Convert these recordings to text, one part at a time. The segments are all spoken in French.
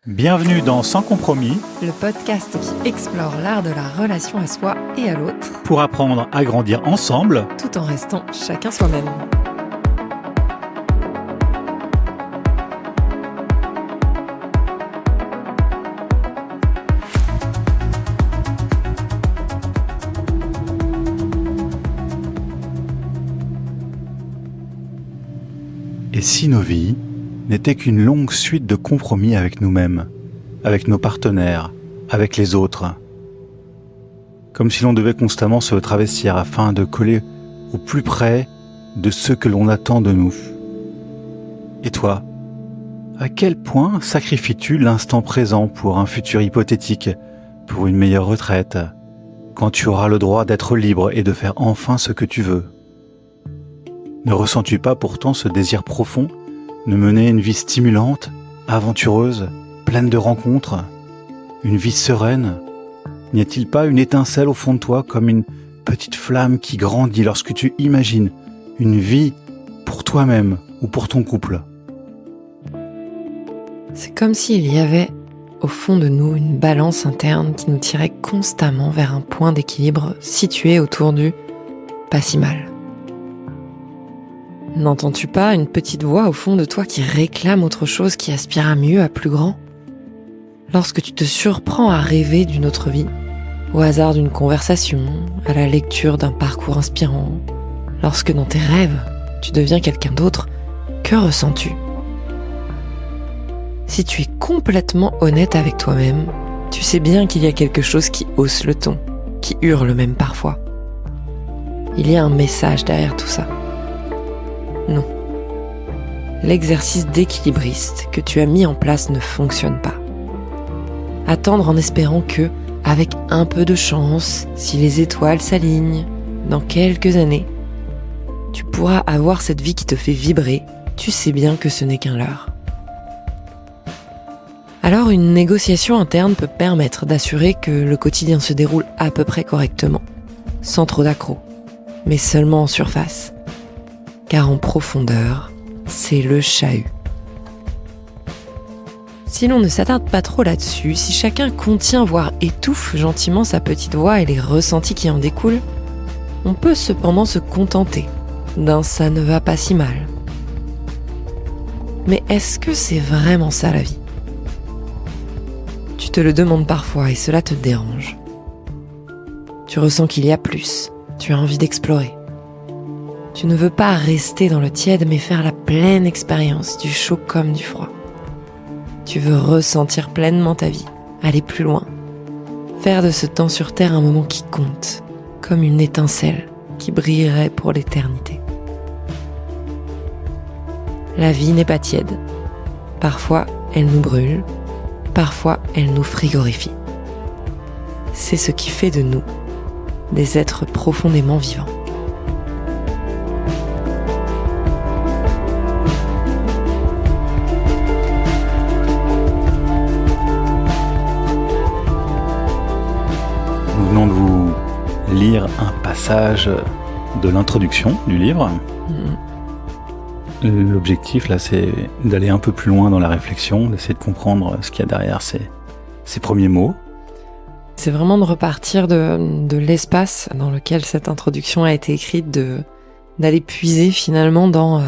Bienvenue dans Sans compromis, le podcast qui explore l'art de la relation à soi et à l'autre, pour apprendre à grandir ensemble. tout en restant chacun soi-même. Et si nos vies n'étaient qu'une longue suite de compromis avec nous-mêmes, avec nos partenaires, avec les autres, comme si l'on devait constamment se travestir afin de coller au plus près de ce que l'on attend de nous. Et toi, à quel point sacrifies-tu l'instant présent pour un futur hypothétique, pour une meilleure retraite, quand tu auras le droit d'être libre et de faire enfin ce que tu veux? Ne ressens-tu pas pourtant ce désir profond de mener une vie stimulante, aventureuse, pleine de rencontres, une vie sereine? N'y a-t-il pas une étincelle au fond de toi comme une petite flamme qui grandit lorsque tu imagines une vie pour toi-même ou pour ton couple? C'est comme s'il y avait au fond de nous une balance interne qui nous tirait constamment vers un point d'équilibre situé autour du « pas si mal ». N'entends-tu pas une petite voix au fond de toi qui réclame autre chose, qui aspire à mieux, à plus grand? Lorsque tu te surprends à rêver d'une autre vie, au hasard d'une conversation, à la lecture d'un parcours inspirant, lorsque dans tes rêves, tu deviens quelqu'un d'autre, que ressens-tu? Si tu es complètement honnête avec toi-même, tu sais bien qu'il y a quelque chose qui hausse le ton, qui hurle même parfois. Il y a un message derrière tout ça. Non. L'exercice d'équilibriste que tu as mis en place ne fonctionne pas. Attendre en espérant que, avec un peu de chance, si les étoiles s'alignent, dans quelques années, tu pourras avoir cette vie qui te fait vibrer, tu sais bien que ce n'est qu'un leurre. Alors une négociation interne peut permettre d'assurer que le quotidien se déroule à peu près correctement, sans trop d'accrocs, mais seulement en surface. Car en profondeur, c'est le chahut. Si l'on ne s'attarde pas trop là-dessus, si chacun contient voire étouffe gentiment sa petite voix et les ressentis qui en découlent, on peut cependant se contenter d'un « ça ne va pas si mal ». Mais est-ce que c'est vraiment ça la vie? Tu te le demandes parfois et cela te dérange. Tu ressens qu'il y a plus, tu as envie d'explorer. Tu ne veux pas rester dans le tiède, mais faire la pleine expérience du chaud comme du froid. Tu veux ressentir pleinement ta vie, aller plus loin, faire de ce temps sur Terre un moment qui compte, comme une étincelle qui brillerait pour l'éternité. La vie n'est pas tiède. Parfois, elle nous brûle, parfois, elle nous frigorifie. C'est ce qui fait de nous des êtres profondément vivants. Nous venons de vous lire un passage de l'introduction du livre. L'objectif, là, c'est d'aller un peu plus loin dans la réflexion, d'essayer de comprendre ce qu'il y a derrière ces premiers mots. C'est vraiment de repartir de l'espace dans lequel cette introduction a été écrite, d'aller puiser finalement dans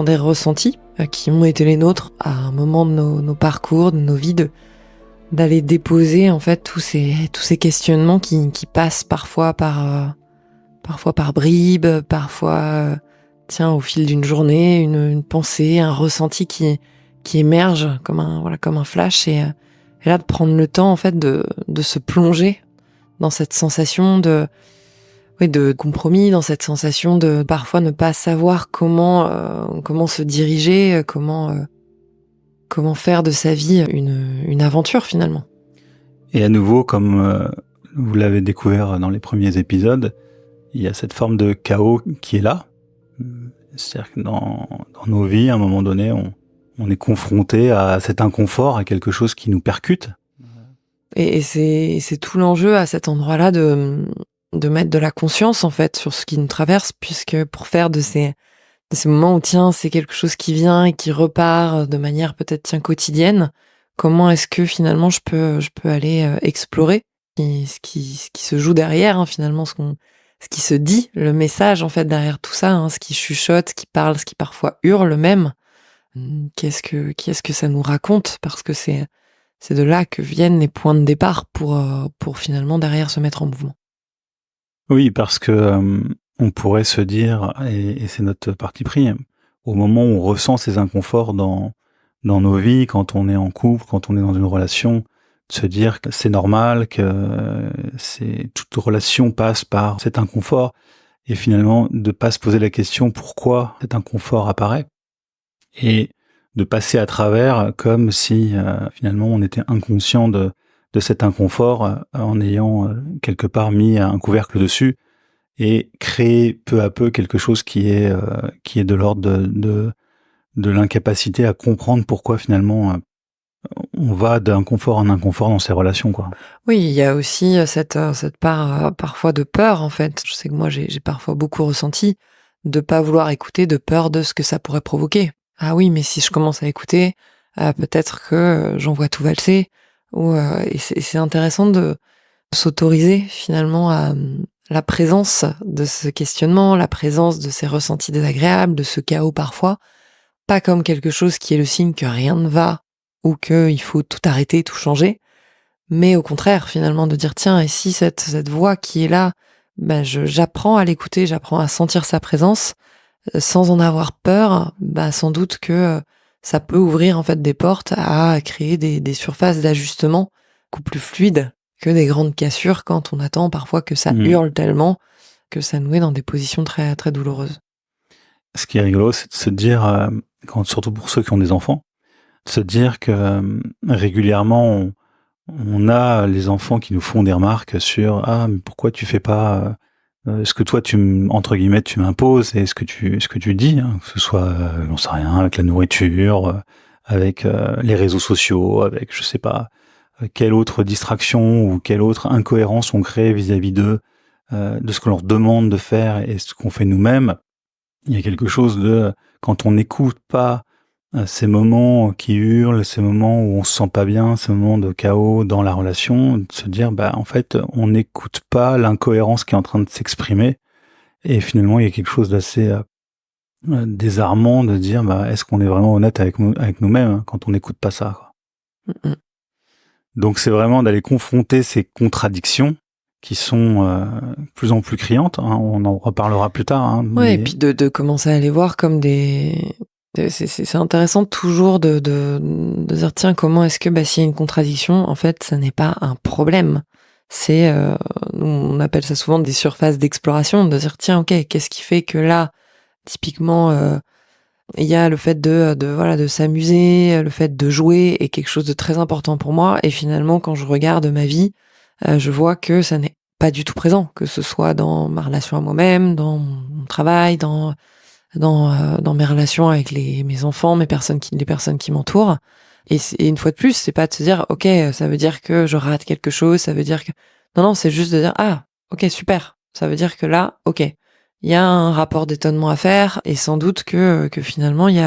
des ressentis qui ont été les nôtres à un moment de nos parcours, de nos vies, d'aller déposer en fait tous ces questionnements qui passent parfois par bribes, parfois au fil d'une journée, une pensée, un ressenti qui émerge comme un flash et là de prendre le temps en fait de se plonger dans cette sensation de compromis, dans cette sensation de parfois ne pas savoir comment se diriger, comment faire de sa vie une aventure finalement. Et à nouveau, comme vous l'avez découvert dans les premiers épisodes, il y a cette forme de chaos qui est là. C'est-à-dire que dans nos vies, à un moment donné, on est confronté à cet inconfort, à quelque chose qui nous percute. Et c'est tout l'enjeu à cet endroit-là de mettre de la conscience en fait sur ce qui nous traverse, puisque pour faire de ces de ces moments où tiens, c'est quelque chose qui vient et qui repart de manière peut-être tiens quotidienne. Comment est-ce que finalement je peux aller explorer ce qui se joue derrière, hein, finalement, ce qui se dit, le message en fait derrière tout ça, hein, ce qui chuchote, ce qui parle, ce qui parfois hurle même. Qu'est-ce que ça nous raconte? Parce que c'est de là que viennent les points de départ pour finalement derrière se mettre en mouvement. Oui, parce que on pourrait se dire, et c'est notre parti pris, au moment où on ressent ces inconforts dans nos vies, quand on est en couple, quand on est dans une relation, de se dire que c'est normal, que toute relation passe par cet inconfort, et finalement de pas se poser la question pourquoi cet inconfort apparaît, et de passer à travers comme si finalement on était inconscient de cet inconfort en ayant quelque part mis un couvercle dessus et créer peu à peu quelque chose qui est de l'ordre de l'incapacité à comprendre pourquoi finalement on va d'un confort en inconfort dans ces relations, quoi. Oui, il y a aussi cette part parfois de peur en fait. Je sais que moi j'ai parfois beaucoup ressenti de pas vouloir écouter, de peur de ce que ça pourrait provoquer. Ah oui, mais si je commence à écouter, peut-être que j'envoie tout valser. Et c'est intéressant de s'autoriser finalement à la présence de ce questionnement, la présence de ces ressentis désagréables, de ce chaos parfois, pas comme quelque chose qui est le signe que rien ne va ou qu'il faut tout arrêter, tout changer, mais au contraire finalement de dire tiens, et si cette voix qui est là, j'apprends à l'écouter, j'apprends à sentir sa présence sans en avoir peur, sans doute que ça peut ouvrir en fait des portes à créer des surfaces d'ajustement beaucoup plus fluides que des grandes cassures quand on attend parfois que ça Mmh. hurle tellement que ça nous met dans des positions très très douloureuses. Ce qui est rigolo, c'est de se dire, surtout pour ceux qui ont des enfants, de se dire que, régulièrement on a les enfants qui nous font des remarques sur: «Ah, mais pourquoi tu fais pas, ce que toi entre guillemets, «tu m'imposes» et ce que tu dis», hein, que ce soit, j'en sais rien, avec la nourriture, avec, les réseaux sociaux, avec je sais pas, quelle autre distraction ou quelle autre incohérence on crée vis-à-vis d'eux, de ce qu'on leur demande de faire et ce qu'on fait nous-mêmes. Il y a quelque chose de quand on n'écoute pas, ces moments qui hurlent, ces moments où on se sent pas bien, ces moments de chaos dans la relation, de se dire: «Bah, en fait, on n'écoute pas l'incohérence qui est en train de s'exprimer» et finalement, il y a quelque chose d'assez, désarmant de dire: «Bah, est-ce qu'on est vraiment honnête avec nous-mêmes, hein, quand on n'écoute pas ça, quoi?» Mmh. Donc c'est vraiment d'aller confronter ces contradictions qui sont, de plus en plus criantes, hein, on en reparlera plus tard, hein, Ouais, et mais puis de commencer à les voir comme c'est intéressant toujours de dire tiens, comment est-ce que s'il y a une contradiction, en fait, ça n'est pas un problème. C'est nous, on appelle ça souvent des surfaces d'exploration, de dire tiens, ok, qu'est-ce qui fait que là, typiquement, il y a le fait voilà, de s'amuser, le fait de jouer est quelque chose de très important pour moi. Et finalement, quand je regarde ma vie, je vois que ça n'est pas du tout présent, que ce soit dans ma relation à moi-même, dans mon travail, dans mes relations avec mes enfants, les personnes qui m'entourent. Et une fois de plus, c'est pas de se dire, OK, ça veut dire que je rate quelque chose, ça veut dire que... Non, non, c'est juste de dire, ah, OK, super. Ça veut dire que là, OK, il y a un rapport d'étonnement à faire et sans doute que finalement, il y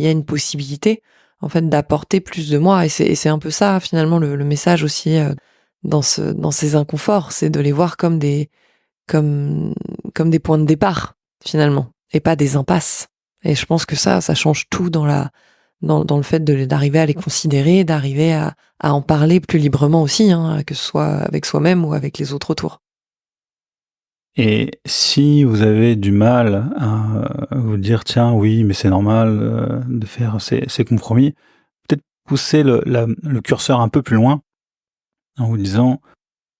a une possibilité, en fait, d'apporter plus de moi. Et c'est un peu ça, finalement, le message aussi, dans ces inconforts, c'est de les voir comme, comme des points de départ, finalement, et pas des impasses. Et je pense que ça change tout dans le fait d'arriver à les considérer, d'arriver à en parler plus librement aussi, hein, que ce soit avec soi-même ou avec les autres autour. et si vous avez du mal à vous dire: «Tiens, oui, mais c'est normal, de faire ces compromis», peut-être pousser le curseur un peu plus loin en vous disant: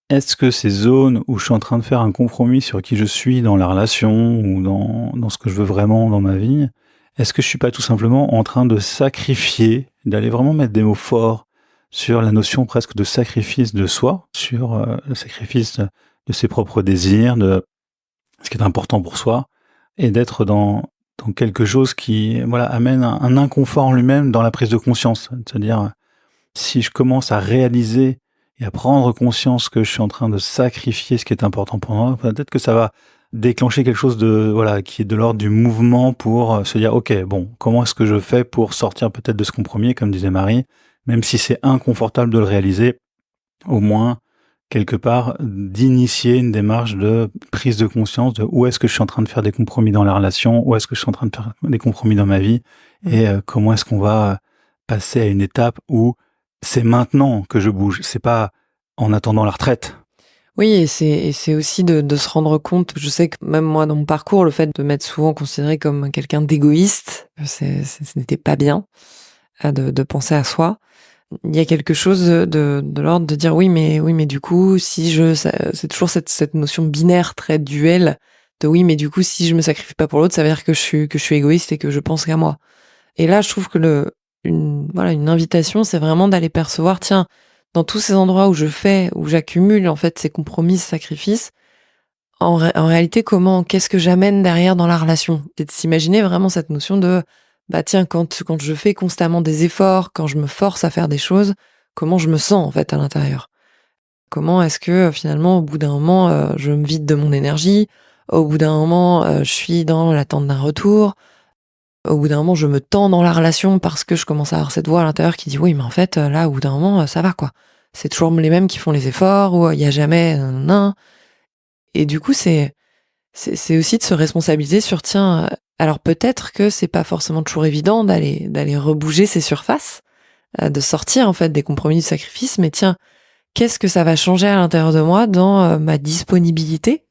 «Est-ce que ces zones où je suis en train de faire un compromis sur qui je suis dans la relation ou dans ce que je veux vraiment dans ma vie, est-ce que je suis pas tout simplement en train de sacrifier, d'aller vraiment mettre des mots forts sur la notion presque de sacrifice de soi, sur, le sacrifice de ses propres désirs, de ce qui est important pour soi et d'être dans quelque chose qui, voilà, amène un inconfort en lui-même dans la prise de conscience. C'est-à-dire, si je commence à réaliser et à prendre conscience que je suis en train de sacrifier ce qui est important pour moi, peut-être que ça va déclencher quelque chose qui est de l'ordre du mouvement pour se dire, ok, bon, comment est-ce que je fais pour sortir peut-être de ce compromis, comme disait Marie, même si c'est inconfortable de le réaliser, au moins, quelque part, d'initier une démarche de prise de conscience de où est-ce que je suis en train de faire des compromis dans la relation, où est-ce que je suis en train de faire des compromis dans ma vie, et comment est-ce qu'on va passer à une étape où c'est maintenant que je bouge, c'est pas en attendant la retraite. Oui, et c'est aussi de se rendre compte. Je sais que même moi, dans mon parcours, le fait de m'être souvent considérée comme quelqu'un d'égoïste, ce n'était pas bien, de penser à soi. Il y a quelque chose de l'ordre de dire oui, mais du coup, c'est toujours cette notion binaire très duel de oui, mais du coup, si je me sacrifie pas pour l'autre, ça veut dire que je suis égoïste et que je pense qu'à moi. Et là, je trouve que une invitation, c'est vraiment d'aller percevoir, tiens, dans tous ces endroits où j'accumule en fait ces compromis, ces sacrifices, en réalité, qu'est-ce que j'amène derrière dans la relation? Et de s'imaginer vraiment cette notion de, bah tiens, quand je fais constamment des efforts, quand je me force à faire des choses, comment je me sens en fait à l'intérieur? Comment est-ce que finalement, au bout d'un moment, je me vide de mon énergie? Au bout d'un moment, je suis dans l'attente d'un retour? Au bout d'un moment, je me tends dans la relation parce que je commence à avoir cette voix à l'intérieur qui dit oui, mais en fait, là, au bout d'un moment, ça va quoi. C'est toujours les mêmes qui font les efforts ou il y a jamais nan. Et du coup, c'est aussi de se responsabiliser sur tiens, alors peut-être que c'est pas forcément toujours évident d'aller rebouger ces surfaces, de sortir en fait des compromis du sacrifice, mais tiens, qu'est-ce que ça va changer à l'intérieur de moi dans ma disponibilité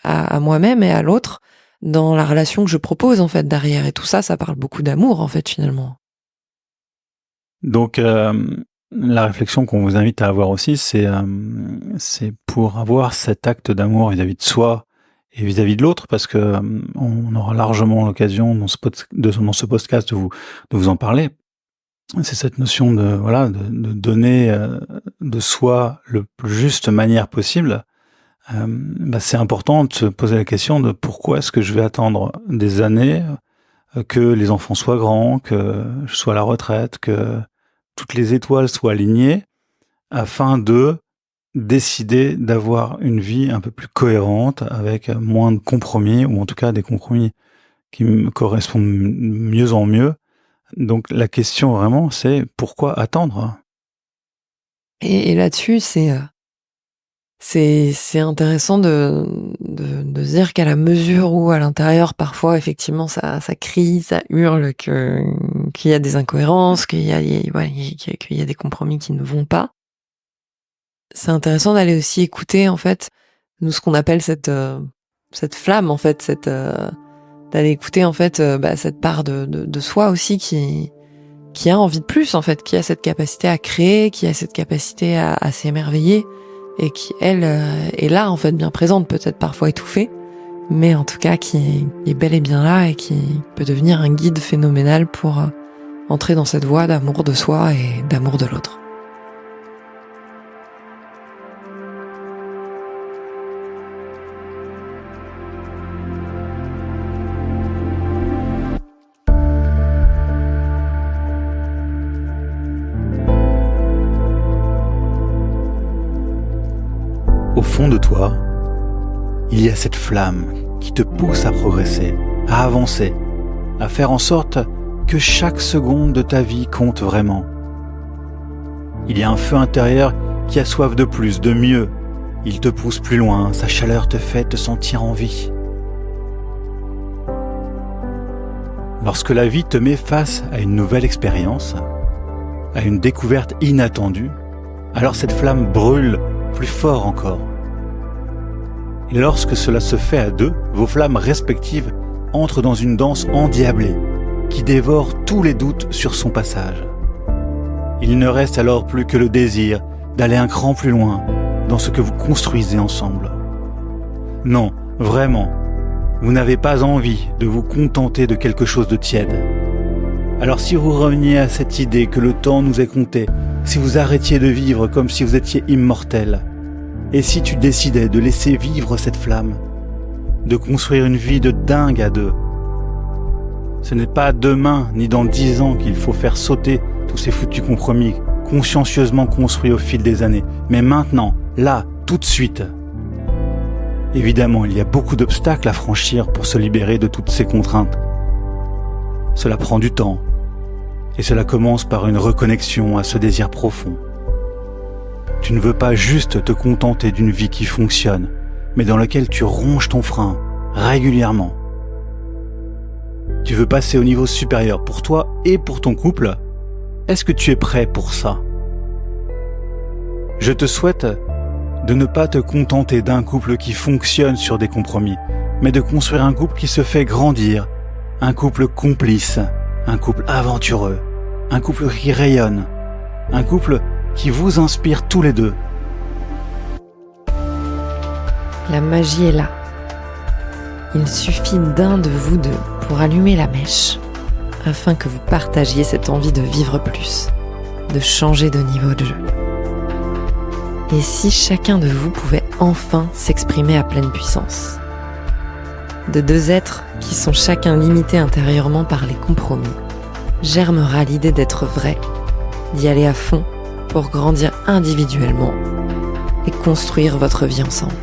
à moi-même et à l'autre, dans la relation que je propose en fait derrière. Et tout ça, ça parle beaucoup d'amour en fait finalement. Donc, la réflexion qu'on vous invite à avoir aussi, c'est pour avoir cet acte d'amour vis-à-vis de soi et vis-à-vis de l'autre, parce que on aura largement l'occasion dans ce podcast de vous en parler. C'est cette notion de donner de soi le plus juste manière possible. C'est important de se poser la question de pourquoi est-ce que je vais attendre des années que les enfants soient grands, que je sois à la retraite, que toutes les étoiles soient alignées afin de décider d'avoir une vie un peu plus cohérente avec moins de compromis, ou en tout cas des compromis qui me correspondent mieux en mieux. Donc la question vraiment, c'est pourquoi attendre? Et là-dessus, c'est intéressant de se dire qu'à la mesure où à l'intérieur, parfois, effectivement, ça crie, ça hurle, qu'il y a des incohérences, qu'il y a des compromis qui ne vont pas. C'est intéressant d'aller aussi écouter, en fait, nous, ce qu'on appelle cette flamme, en fait, d'aller écouter, en fait, cette part de soi aussi qui a envie de plus, en fait, qui a cette capacité à créer, qui a cette capacité à s'émerveiller, et qui, elle, est là, en fait, bien présente, peut-être parfois étouffée, mais en tout cas qui est bel et bien là et qui peut devenir un guide phénoménal pour entrer dans cette voie d'amour de soi et d'amour de l'autre. Au fond de toi, il y a cette flamme qui te pousse à progresser, à avancer, à faire en sorte que chaque seconde de ta vie compte vraiment. Il y a un feu intérieur qui a soif de plus, de mieux. Il te pousse plus loin, sa chaleur te fait te sentir en vie. Lorsque la vie te met face à une nouvelle expérience, à une découverte inattendue, alors cette flamme brûle plus fort encore. Et lorsque cela se fait à deux, vos flammes respectives entrent dans une danse endiablée qui dévore tous les doutes sur son passage. Il ne reste alors plus que le désir d'aller un cran plus loin dans ce que vous construisez ensemble. Non, vraiment, vous n'avez pas envie de vous contenter de quelque chose de tiède. Alors si vous reveniez à cette idée que le temps nous est compté, si vous arrêtiez de vivre comme si vous étiez immortel, et si tu décidais de laisser vivre cette flamme, de construire une vie de dingue à deux, ce n'est pas demain ni dans 10 ans qu'il faut faire sauter tous ces foutus compromis consciencieusement construits au fil des années, mais maintenant, là, tout de suite. Évidemment, il y a beaucoup d'obstacles à franchir pour se libérer de toutes ces contraintes. Cela prend du temps, et cela commence par une reconnexion à ce désir profond. Tu ne veux pas juste te contenter d'une vie qui fonctionne, mais dans laquelle tu ronges ton frein régulièrement. Tu veux passer au niveau supérieur pour toi et pour ton couple. Est-ce que tu es prêt pour ça? Je te souhaite de ne pas te contenter d'un couple qui fonctionne sur des compromis, mais de construire un couple qui se fait grandir, un couple complice, un couple aventureux, un couple qui rayonne, un couple qui vous inspire tous les deux. La magie est là. Il suffit d'un de vous deux pour allumer la mèche, afin que vous partagiez cette envie de vivre plus, de changer de niveau de jeu. Et si chacun de vous pouvait enfin s'exprimer à pleine puissance? De deux êtres qui sont chacun limités intérieurement par les compromis, germera l'idée d'être vrai, d'y aller à fond pour grandir individuellement et construire votre vie ensemble.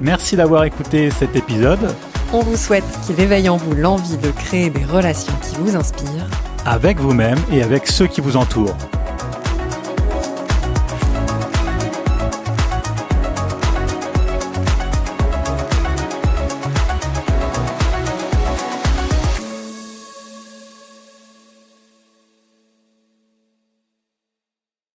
Merci d'avoir écouté cet épisode. On vous souhaite qu'il éveille en vous l'envie de créer des relations qui vous inspirent Avec vous-même et avec ceux qui vous entourent.